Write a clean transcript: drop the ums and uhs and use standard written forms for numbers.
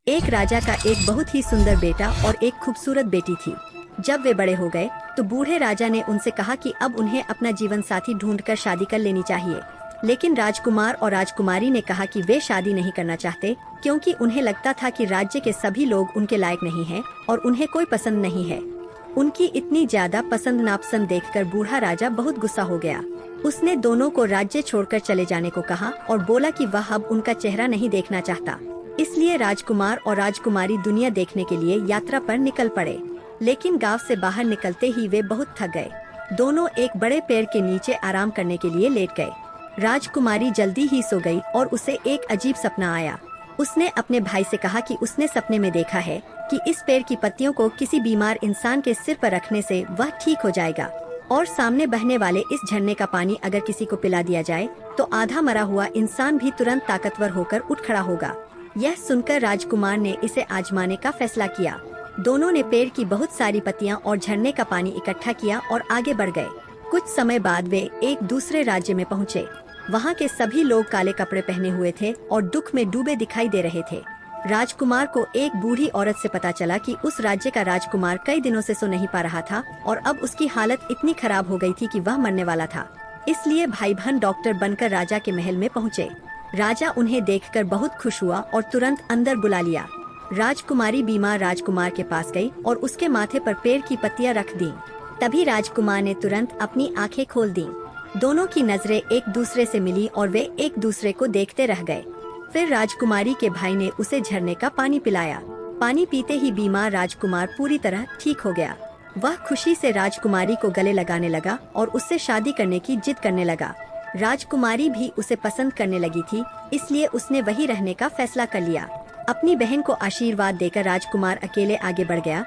एक राजा का एक बहुत ही सुंदर बेटा और एक खूबसूरत बेटी थी। जब वे बड़े हो गए तो बूढ़े राजा ने उनसे कहा कि अब उन्हें अपना जीवन साथी ढूंढकर शादी कर लेनी चाहिए। लेकिन राजकुमार और राजकुमारी ने कहा कि वे शादी नहीं करना चाहते, क्योंकि उन्हें लगता था कि राज्य के सभी लोग उनके लायक नहीं हैं और उन्हें कोई पसंद नहीं है। उनकी इतनी ज्यादा पसंद नापसंद देखकर बूढ़ा राजा बहुत गुस्सा हो गया। उसने दोनों को राज्य छोड़कर चले जाने को कहा और बोला कि वह अब उनका चेहरा नहीं देखना चाहता। इसलिए राजकुमार और राजकुमारी दुनिया देखने के लिए यात्रा पर निकल पड़े। लेकिन गांव से बाहर निकलते ही वे बहुत थक गए। दोनों एक बड़े पेड़ के नीचे आराम करने के लिए लेट गए। राजकुमारी जल्दी ही सो गई और उसे एक अजीब सपना आया। उसने अपने भाई से कहा कि उसने सपने में देखा है कि इस पेड़ की पत्तियों को किसी बीमार इंसान के सिर पर रखने से वह ठीक हो जाएगा, और सामने बहने वाले इस झरने का पानी अगर किसी को पिला दिया जाए तो आधा मरा हुआ इंसान भी तुरंत ताकतवर होकर उठ खड़ा होगा। यह सुनकर राजकुमार ने इसे आजमाने का फैसला किया। दोनों ने पेड़ की बहुत सारी पत्तियां और झरने का पानी इकट्ठा किया और आगे बढ़ गए। कुछ समय बाद वे एक दूसरे राज्य में पहुँचे। वहाँ के सभी लोग काले कपड़े पहने हुए थे और दुख में डूबे दिखाई दे रहे थे। राजकुमार को एक बूढ़ी औरत से पता चला कि उस राज्य का राजकुमार कई दिनों से सो नहीं पा रहा था और अब उसकी हालत इतनी खराब हो गई थी कि वह मरने वाला था। इसलिए भाई बहन डॉक्टर बनकर राजा के महल में पहुँचे। राजा उन्हें देखकर बहुत खुश हुआ और तुरंत अंदर बुला लिया। राजकुमारी बीमार राजकुमार के पास गई और उसके माथे पर पेड़ की पत्तियां रख दी। तभी राजकुमार ने तुरंत अपनी आंखें खोल दी। दोनों की नजरें एक दूसरे से मिली और वे एक दूसरे को देखते रह गए। फिर राजकुमारी के भाई ने उसे झरने का पानी पिलाया। पानी पीते ही बीमार राजकुमार पूरी तरह ठीक हो गया। वह खुशी से राजकुमारी को गले लगाने लगा और उससे शादी करने की जिद करने लगा। राजकुमारी भी उसे पसंद करने लगी थी, इसलिए उसने वहीं रहने का फैसला कर लिया। अपनी बहन को आशीर्वाद देकर राजकुमार अकेले आगे बढ़ गया